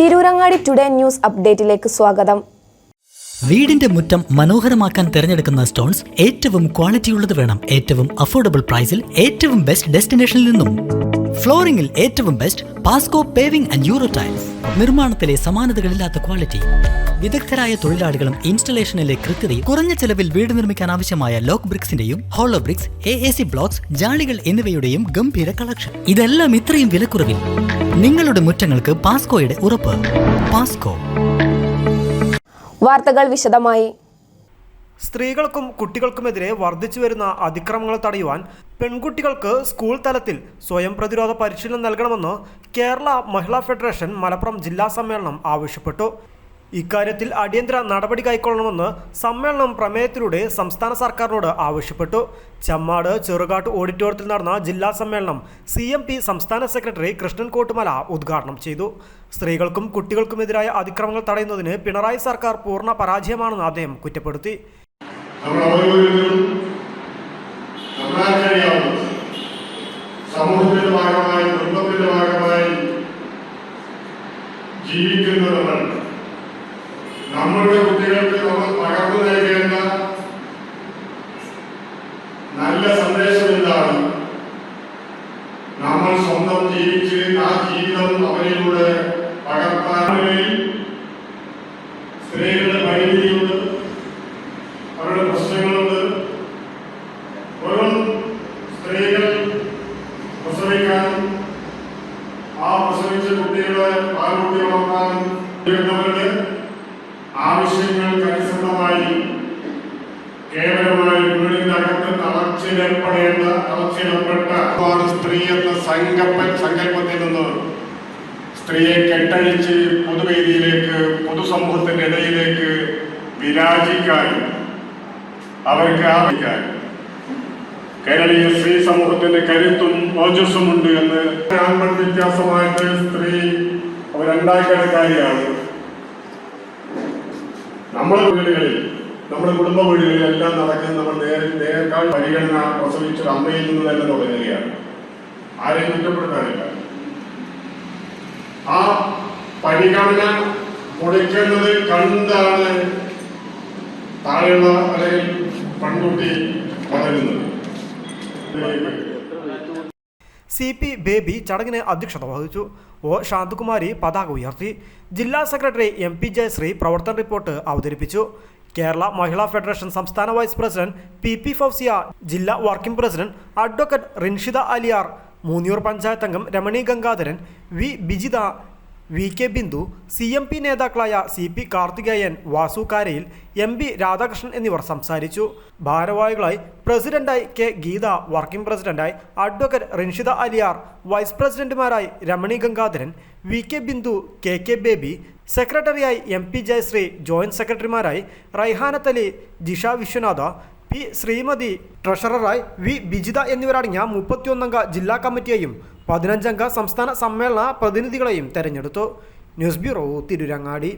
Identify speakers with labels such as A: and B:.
A: Tirurangadi today news അപ്ഡേറ്റിലേക്ക് സ്വാഗതം.
B: വീടിന്റെ മുറ്റം മനോഹരമാക്കാൻ തിരഞ്ഞെടുക്കുന്ന സ്റ്റോൺസ് ഏറ്റവും ക്വാളിറ്റിയുള്ളത് വേണം. ഏറ്റവും അഫോർഡബിൾ പ്രൈസിൽ ഏറ്റവും ബെസ്റ്റ് ഡെസ്റ്റിനേഷനിൽ നിന്നും. ഫ്ലോറിംഗിൽ ഏറ്റവും best Pasco paving and euro tiles. നിർമ്മാണത്തിലെ സമാനതകളില്ലാത്ത ക്വാളിറ്റി, വിദഗ്ധരായ തൊഴിലാളികളും ഇൻസ്റ്റലേഷനിലെ കൃത്യതയും, കുറഞ്ഞ ചെലവിൽ വീട് നിർമ്മിക്കാൻ ആവശ്യമായ ലോക്ക് ബ്രിക്സിന്റെയും ഹോളോ ബ്രിക്സ്, AAC ബ്ലോക്സ്, ജാളികൾ എന്നിവയുടെയും ഗംഭീര കളക്ഷൻ. ഇതെല്ലാം ഇത്രയും വിലക്കുറവിൽ. നിങ്ങളുടെ മുറ്റങ്ങൾക്ക് പാസ്കോയുടെ ഉറപ്പ്. പാസ്കോ.
A: വാർത്തകൾ വിശദമായി.
C: സ്ത്രീകൾക്കും കുട്ടികൾക്കുമെതിരെ വർദ്ധിച്ചുവരുന്ന അതിക്രമങ്ങൾ തടയുവാൻ പെൺകുട്ടികൾക്ക് സ്കൂൾ തലത്തിൽ സ്വയം പ്രതിരോധ പരിശീലനം നൽകണമെന്ന് കേരള മഹിളാ ഫെഡറേഷൻ മലപ്പുറം ജില്ലാ സമ്മേളനം ആവശ്യപ്പെട്ടു. ഇക്കാര്യത്തിൽ അടിയന്തര നടപടി കൈക്കൊള്ളണമെന്ന് സമ്മേളനം പ്രമേയത്തിലൂടെ സംസ്ഥാന സർക്കാരിനോട് ആവശ്യപ്പെട്ടു. ചമ്മാട് ചെറുകാട്ട് ഓഡിറ്റോറിയത്തിൽ നടന്ന ജില്ലാ സമ്മേളനം CMP സംസ്ഥാന സെക്രട്ടറി കൃഷ്ണൻ കോട്ടുമല ഉദ്ഘാടനം ചെയ്തു. സ്ത്രീകൾക്കും കുട്ടികൾക്കുമെതിരായ അതിക്രമങ്ങൾ തടയുന്നതിന് പിണറായി സർക്കാർ പൂർണ്ണ പരാജയമാണെന്ന് അദ്ദേഹം കുറ്റപ്പെടുത്തി.
D: നമ്മളുടെ കുട്ടികൾക്ക് നമ്മൾ പകർന്നു നൽകേണ്ട നല്ല സന്ദേശം എന്താണ്? നമ്മൾ സ്വന്തം ജീവിച്ച് ആ ജീവിതം അവരിലൂടെ പകർത്താൻ സ്ത്രീകളുടെ പരിമിതിയുണ്ട്, അവരുടെ പ്രശ്നങ്ങളുണ്ട്. വെറും സ്ത്രീകൾ പ്രസവിക്കാനും ആ പ്രസവിച്ച കുട്ടികളെ പാൽകുട്ടികളാക്കാനും ചെയ്യുന്നവരുടെ ആവശ്യങ്ങൾക്കനുസൃതമായി കേവലമായി വീടിനകത്ത് തളച്ചിടപ്പെട്ട സ്ത്രീ എന്ന സങ്കല്പത്തിൽ നിന്ന് സ്ത്രീയെ കെട്ടഴിച്ച് പൊതുവേദിയിലേക്ക്, പൊതുസമൂഹത്തിന്റെ ഇടയിലേക്ക് വിരാജിക്കാൻ, അവർക്ക് ആവശ്യിക്കാൻ കേരളീയ സ്ത്രീ സമൂഹത്തിന്റെ കരുത്തും ഓജസ്സുമുണ്ട് എന്ന്. ആൺപെൺ വ്യത്യാസമായിട്ട് സ്ത്രീ രണ്ടായിരക്കാരിയാണ്. നമ്മുടെ വീടുകളിൽ, നമ്മുടെ കുടുംബ വീടുകളിൽ എല്ലാം നടക്കുന്നത് നമ്മൾ നേരേക്കാൾ പരിഗണന പ്രസവിച്ചൊരു അമ്മയിൽ നിന്ന് തന്നെ തുടങ്ങുകയാണ്. ആരെയും കുറ്റപ്പെടുത്താനില്ല. ആ പരിഗണന കൊടുക്കുന്നത് കണ്ടാണ് താഴെയുള്ള അല്ലെങ്കിൽ പെൺകുട്ടി വളരുന്നത്.
C: CP ബേബി ചടങ്ങിന് അധ്യക്ഷത വഹിച്ചു. O ശാന്തകുമാരി പതാക ഉയർത്തി. ജില്ലാ സെക്രട്ടറി MP ജയശ്രീ പ്രവർത്തന റിപ്പോർട്ട് അവതരിപ്പിച്ചു. കേരള മഹിളാ ഫെഡറേഷൻ സംസ്ഥാന വൈസ് പ്രസിഡന്റ് PP ഫൗസിയ, ജില്ലാ working president advocate Rinshida Aliyar, Moonniyur panchayat അംഗം Ramani Gangadharan, V Bijitha, VK Bindu, CMP നേതാക്കളായ CP കാർത്തികേയൻ, വാസു കാരയിൽ, MB രാധാകൃഷ്ണൻ എന്നിവർ സംസാരിച്ചു. ഭാരവാഹികളായി പ്രസിഡന്റായി K ഗീത, വർക്കിംഗ് പ്രസിഡന്റായി അഡ്വക്കേറ്റ് റിൻഷിദ അലിയാർ, വൈസ് പ്രസിഡന്റുമാരായി രമണി ഗംഗാധരൻ, VK ബിന്ദു, KK ബേബി, സെക്രട്ടറിയായി MP ജയശ്രീ, ജോയിന്റ് സെക്രട്ടറിമാരായി റൈഹാനത്ത് അലി, ജിഷ വിശ്വനാഥ, P ശ്രീമതി, ട്രഷററായി V ബിജിത എന്നിവരടങ്ങിയ 31 അംഗ ജില്ലാ കമ്മിറ്റിയെയും 15 അംഗ സംസ്ഥാന സമ്മേളന പ്രതിനിധികളെയും തെരഞ്ഞെടുത്തു. News bureau, Tirurangadi.